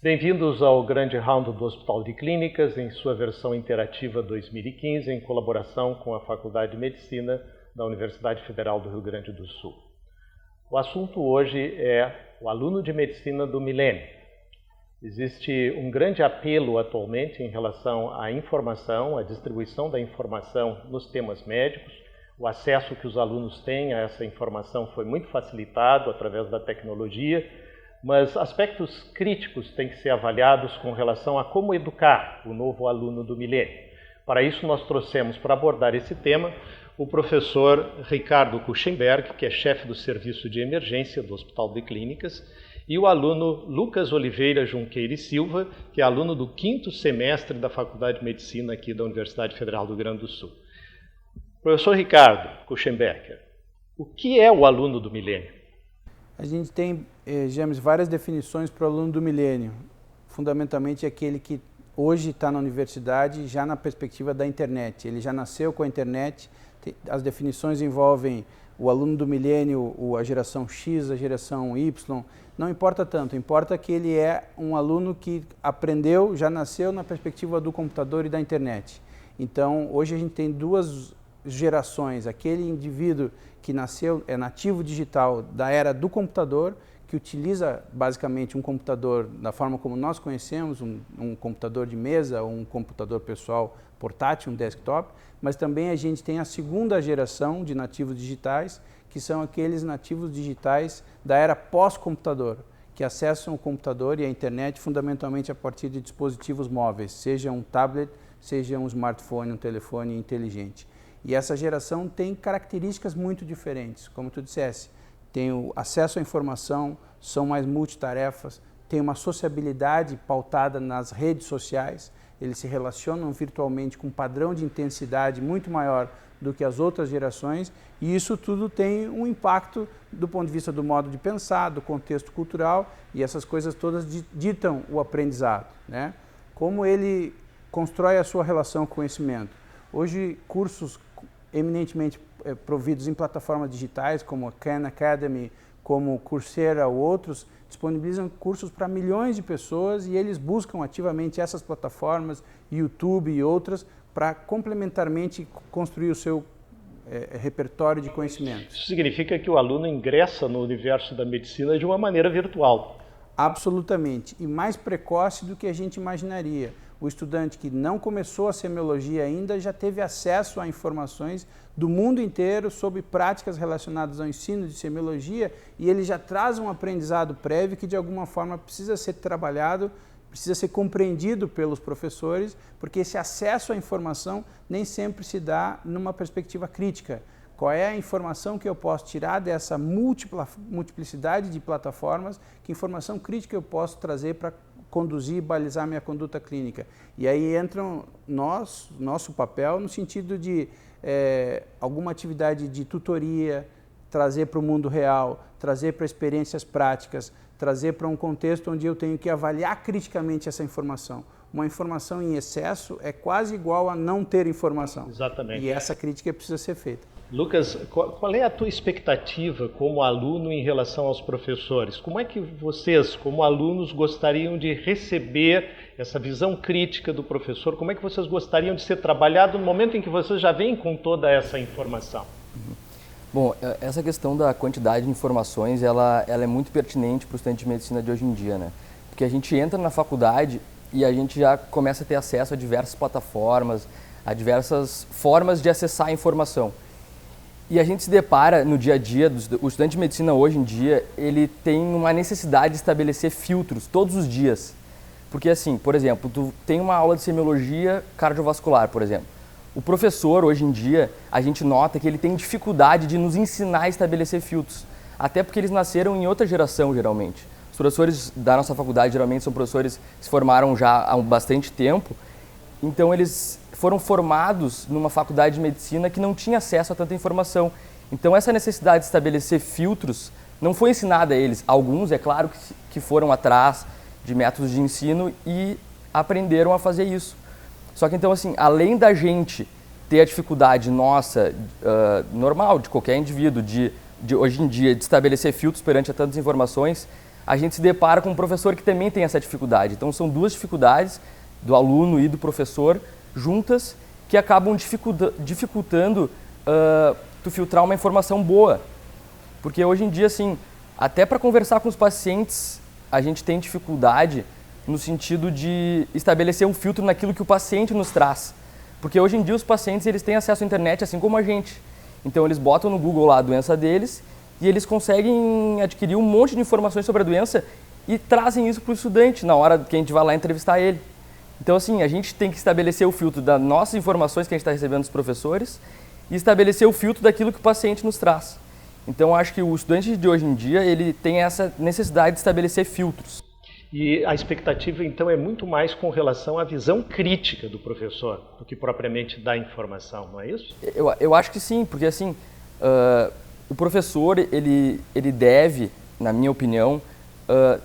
Bem-vindos ao grande round do Hospital de Clínicas, em sua versão interativa 2015, em colaboração com a Faculdade de Medicina da Universidade Federal do Rio Grande do Sul. O assunto hoje é o aluno de medicina do milênio. Existe um grande apelo atualmente em relação à informação, à distribuição da informação nos temas médicos. O acesso que os alunos têm a essa informação foi muito facilitado através da tecnologia, mas aspectos críticos têm que ser avaliados com relação a como educar o novo aluno do milênio. Para isso, nós trouxemos para abordar esse tema o professor Ricardo Kuchenberg, que é chefe do Serviço de Emergência do Hospital de Clínicas, e o aluno Lucas Oliveira Junqueira e Silva, que é aluno do 5º semestre da Faculdade de Medicina aqui da Universidade Federal do Rio Grande do Sul. Professor Ricardo Kuchenberg, o que é o aluno do milênio? A gente tem, James, várias definições para o aluno do milênio. Fundamentalmente aquele que hoje está na universidade já na perspectiva da internet. Ele já nasceu com a internet. As definições envolvem o aluno do milênio, a geração X, a geração Y. Não importa tanto, importa que ele é um aluno que aprendeu, já nasceu na perspectiva do computador e da internet. Então, hoje a gente tem duas gerações, aquele indivíduo que nasceu, é nativo digital da era do computador, que utiliza basicamente um computador da forma como nós conhecemos, um computador de mesa, ou um computador pessoal portátil, um desktop, mas também a gente tem a segunda geração de nativos digitais, que são aqueles nativos digitais da era pós-computador, que acessam o computador e a internet fundamentalmente a partir de dispositivos móveis, seja um tablet, seja um smartphone, um telefone inteligente. E essa geração tem características muito diferentes, como tu dissesse, tem o acesso à informação, são mais multitarefas, tem uma sociabilidade pautada nas redes sociais, eles se relacionam virtualmente com um padrão de intensidade muito maior do que as outras gerações, e isso tudo tem um impacto do ponto de vista do modo de pensar, do contexto cultural, e essas coisas todas ditam o aprendizado, né? Como ele constrói a sua relação com o conhecimento. Hoje, cursos eminentemente providos em plataformas digitais, como a Khan Academy, como Coursera ou outros, disponibilizam cursos para milhões de pessoas e eles buscam ativamente essas plataformas, YouTube e outras, para complementarmente construir o seu repertório de conhecimentos. Isso significa que o aluno ingressa no universo da medicina de uma maneira virtual. Absolutamente, e mais precoce do que a gente imaginaria. O estudante que não começou a semiologia ainda já teve acesso a informações do mundo inteiro sobre práticas relacionadas ao ensino de semiologia e ele já traz um aprendizado prévio que de alguma forma precisa ser trabalhado, precisa ser compreendido pelos professores, porque esse acesso à informação nem sempre se dá numa perspectiva crítica. Qual é a informação que eu posso tirar dessa multiplicidade de plataformas? Que informação crítica eu posso trazer para conduzir e balizar minha conduta clínica? E aí entra nosso papel no sentido de alguma atividade de tutoria, trazer para o mundo real, trazer para experiências práticas, trazer para um contexto onde eu tenho que avaliar criticamente essa informação. Uma informação em excesso é quase igual a não ter informação. Exatamente. E essa crítica precisa ser feita. Lucas, qual é a tua expectativa como aluno em relação aos professores? Como é que vocês, como alunos, gostariam de receber essa visão crítica do professor? Como é que vocês gostariam de ser trabalhado no momento em que vocês já vêm com toda essa informação? Bom, essa questão da quantidade de informações, ela é muito pertinente para o estudante de medicina de hoje em dia, né? Porque a gente entra na faculdade e a gente já começa a ter acesso a diversas plataformas, a diversas formas de acessar a informação. E a gente se depara no dia a dia, o estudante de medicina hoje em dia, ele tem uma necessidade de estabelecer filtros todos os dias. Porque assim, por exemplo, tu tem uma aula de semiologia cardiovascular, por exemplo. O professor, hoje em dia, a gente nota que ele tem dificuldade de nos ensinar a estabelecer filtros. Até porque eles nasceram em outra geração, geralmente. Os professores da nossa faculdade, geralmente, são professores que se formaram já há bastante tempo. Então, eles foram formados numa faculdade de medicina que não tinha acesso a tanta informação. Então, essa necessidade de estabelecer filtros não foi ensinada a eles. Alguns, é claro, que foram atrás de métodos de ensino e aprenderam a fazer isso. Só que, então, assim, além da gente ter a dificuldade nossa, normal, de qualquer indivíduo, de hoje em dia, de estabelecer filtros perante a tantas informações, a gente se depara com um professor que também tem essa dificuldade. Então são duas dificuldades, do aluno e do professor, juntas, que acabam dificultando tu filtrar uma informação boa. Porque hoje em dia, assim, até para conversar com os pacientes, a gente tem dificuldade no sentido de estabelecer um filtro naquilo que o paciente nos traz. Porque hoje em dia os pacientes eles têm acesso à internet assim como a gente. Então eles botam no Google lá a doença deles e eles conseguem adquirir um monte de informações sobre a doença e trazem isso para o estudante na hora que a gente vai lá entrevistar ele. Então assim, a gente tem que estabelecer o filtro das nossas informações que a gente está recebendo dos professores e estabelecer o filtro daquilo que o paciente nos traz. Então acho que o estudante de hoje em dia ele tem essa necessidade de estabelecer filtros. E a expectativa, então, é muito mais com relação à visão crítica do professor do que propriamente da informação, não é isso? Eu acho que sim, porque assim, o professor, ele deve, na minha opinião,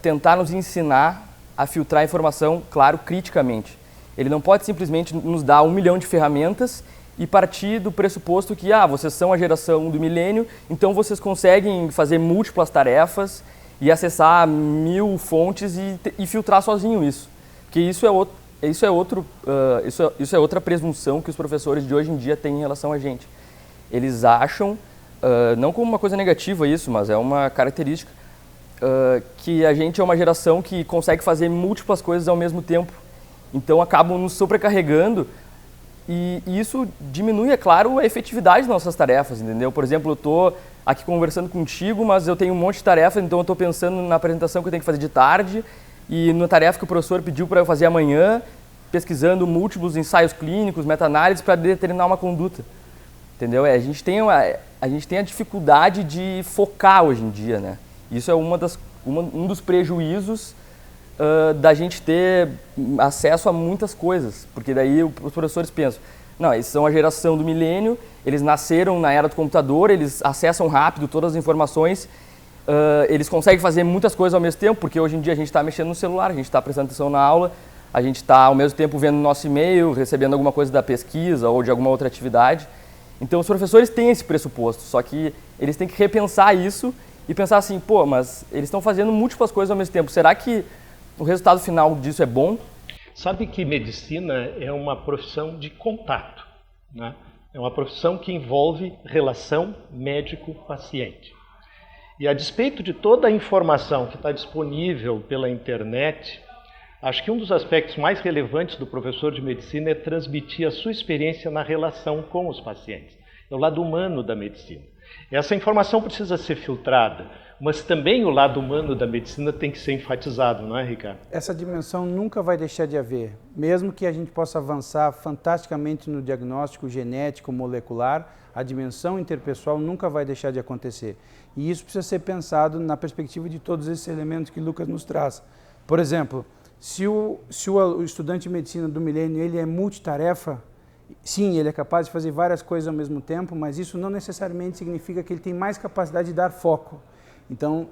tentar nos ensinar a filtrar a informação, claro, criticamente. Ele não pode simplesmente nos dar 1 milhão de ferramentas e partir do pressuposto que, vocês são a geração do milênio, então vocês conseguem fazer múltiplas tarefas e acessar 1000 fontes e filtrar sozinho isso. Porque isso é outra presunção que os professores de hoje em dia têm em relação a gente. Eles acham, não como uma coisa negativa isso, mas é uma característica, que a gente é uma geração que consegue fazer múltiplas coisas ao mesmo tempo. Então acabam nos sobrecarregando e isso diminui, é claro, a efetividade das nossas tarefas, entendeu? Por exemplo, eu estou aqui conversando contigo, mas eu tenho um monte de tarefas, então eu estou pensando na apresentação que eu tenho que fazer de tarde e na tarefa que o professor pediu para eu fazer amanhã, pesquisando múltiplos ensaios clínicos, meta-análises para determinar uma conduta, entendeu? A gente tem a dificuldade de focar hoje em dia, né? Isso é um dos prejuízos da gente ter acesso a muitas coisas, porque daí os professores pensam, não, eles são a geração do milênio, eles nasceram na era do computador, eles acessam rápido todas as informações, eles conseguem fazer muitas coisas ao mesmo tempo, porque hoje em dia a gente está mexendo no celular, a gente está prestando atenção na aula, a gente está ao mesmo tempo vendo nosso e-mail, recebendo alguma coisa da pesquisa ou de alguma outra atividade. Então os professores têm esse pressuposto, só que eles têm que repensar isso e pensar assim, mas eles estão fazendo múltiplas coisas ao mesmo tempo, será que o resultado final disso é bom? Sabe que medicina é uma profissão de contato, né? É uma profissão que envolve relação médico-paciente. E a despeito de toda a informação que está disponível pela internet, acho que um dos aspectos mais relevantes do professor de medicina é transmitir a sua experiência na relação com os pacientes. É o lado humano da medicina. Essa informação precisa ser filtrada, mas também o lado humano da medicina tem que ser enfatizado, não é, Ricardo? Essa dimensão nunca vai deixar de haver. Mesmo que a gente possa avançar fantasticamente no diagnóstico genético, molecular, a dimensão interpessoal nunca vai deixar de acontecer. E isso precisa ser pensado na perspectiva de todos esses elementos que Lucas nos traz. Por exemplo, se o estudante de medicina do milênio ele é multitarefa, sim, ele é capaz de fazer várias coisas ao mesmo tempo, mas isso não necessariamente significa que ele tem mais capacidade de dar foco. Então,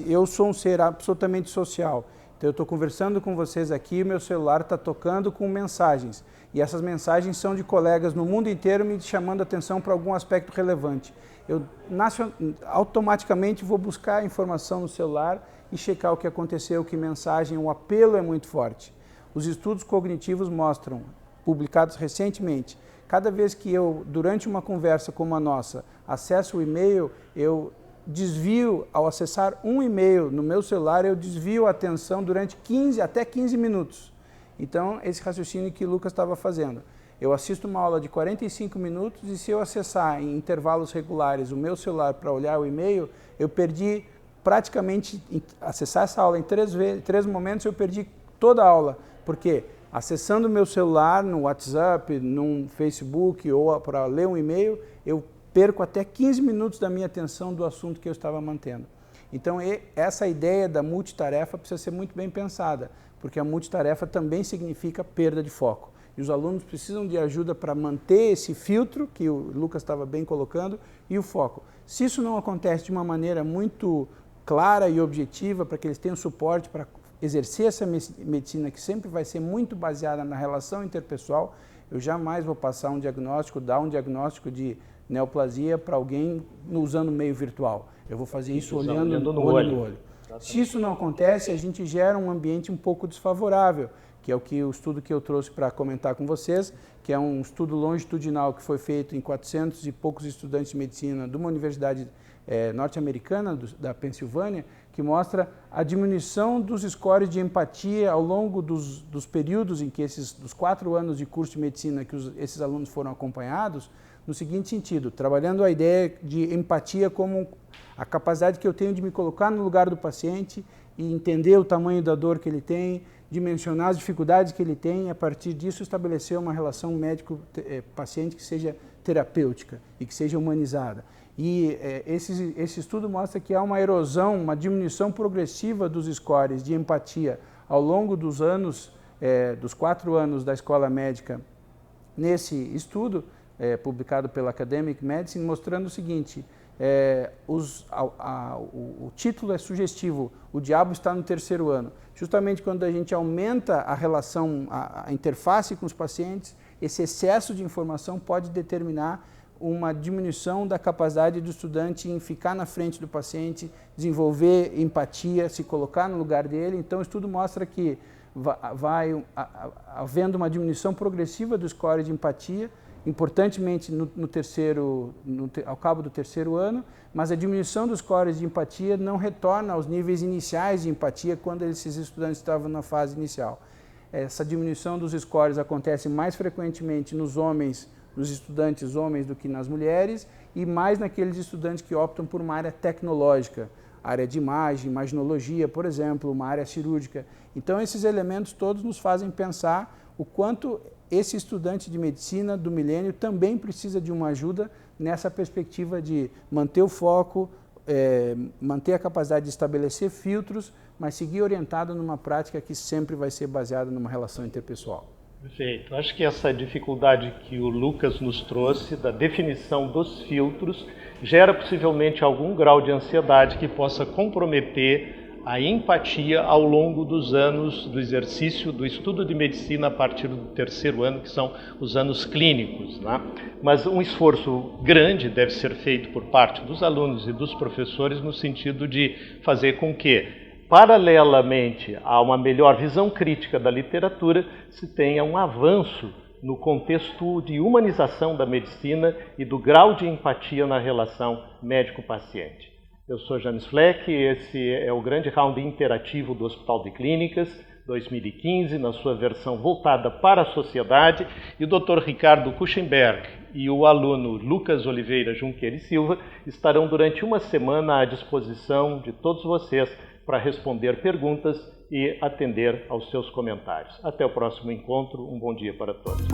eu sou um ser absolutamente social, então eu estou conversando com vocês aqui, meu celular está tocando com mensagens, e essas mensagens são de colegas no mundo inteiro me chamando a atenção para algum aspecto relevante. Eu automaticamente vou buscar a informação no celular e checar o que aconteceu, que mensagem, o apelo é muito forte. Os estudos cognitivos mostram, publicados recentemente, cada vez que eu, durante uma conversa como a nossa, acesso o e-mail, eu desvio, ao acessar um e-mail no meu celular, eu desvio a atenção durante até 15 minutos. Então, esse raciocínio que o Lucas estava fazendo. Eu assisto uma aula de 45 minutos e se eu acessar em intervalos regulares o meu celular para olhar o e-mail, eu perdi praticamente, acessar essa aula em 3 momentos, eu perdi toda a aula. Por quê? Acessando o meu celular no WhatsApp, no Facebook ou para ler um e-mail, eu perco até 15 minutos da minha atenção do assunto que eu estava mantendo. Então, essa ideia da multitarefa precisa ser muito bem pensada, porque a multitarefa também significa perda de foco. E os alunos precisam de ajuda para manter esse filtro, que o Lucas estava bem colocando, e o foco. Se isso não acontece de uma maneira muito clara e objetiva, para que eles tenham suporte para exercer essa medicina, que sempre vai ser muito baseada na relação interpessoal, eu jamais vou passar um diagnóstico, dar um diagnóstico de neoplasia para alguém usando o meio virtual. Eu vou fazer isso olhando no olho. Se isso não acontece, a gente gera um ambiente um pouco desfavorável, que é o estudo que eu trouxe para comentar com vocês, que é um estudo longitudinal que foi feito em 400 e poucos estudantes de medicina de uma universidade norte-americana, da Pensilvânia, que mostra a diminuição dos scores de empatia ao longo dos períodos em que dos 4 anos de curso de medicina que esses alunos foram acompanhados, no seguinte sentido, trabalhando a ideia de empatia como a capacidade que eu tenho de me colocar no lugar do paciente e entender o tamanho da dor que ele tem, dimensionar as dificuldades que ele tem e, a partir disso, estabelecer uma relação médico-paciente que seja terapêutica e que seja humanizada. E esse estudo mostra que há uma erosão, uma diminuição progressiva dos scores de empatia ao longo dos anos, dos 4 anos da escola médica, nesse estudo, publicado pela Academic Medicine, mostrando o seguinte: o título é sugestivo, o diabo está no 3º ano. Justamente quando a gente aumenta a relação, a interface com os pacientes, esse excesso de informação pode determinar uma diminuição da capacidade do estudante em ficar na frente do paciente, desenvolver empatia, se colocar no lugar dele. Então o estudo mostra que vai havendo uma diminuição progressiva do score de empatia, importantemente ao cabo do 3º ano, mas a diminuição dos scores de empatia não retorna aos níveis iniciais de empatia quando esses estudantes estavam na fase inicial. Essa diminuição dos scores acontece mais frequentemente nos estudantes homens do que nas mulheres, e mais naqueles estudantes que optam por uma área tecnológica, área de imagem, imaginologia, por exemplo, uma área cirúrgica. Então esses elementos todos nos fazem pensar o quanto esse estudante de medicina do milênio também precisa de uma ajuda nessa perspectiva de manter o foco, manter a capacidade de estabelecer filtros, mas seguir orientado numa prática que sempre vai ser baseada numa relação interpessoal. Perfeito. Acho que essa dificuldade que o Lucas nos trouxe da definição dos filtros gera possivelmente algum grau de ansiedade que possa comprometer a empatia ao longo dos anos do exercício do estudo de medicina a partir do 3º ano, que são os anos clínicos, né? Mas um esforço grande deve ser feito por parte dos alunos e dos professores no sentido de fazer com que, paralelamente a uma melhor visão crítica da literatura, se tenha um avanço no contexto de humanização da medicina e do grau de empatia na relação médico-paciente. Eu sou James Fleck, esse é o grande round interativo do Hospital de Clínicas 2015, na sua versão voltada para a sociedade, e o Dr. Ricardo Kuchenberg e o aluno Lucas Oliveira Junqueira e Silva estarão durante uma semana à disposição de todos vocês para responder perguntas e atender aos seus comentários. Até o próximo encontro, um bom dia para todos.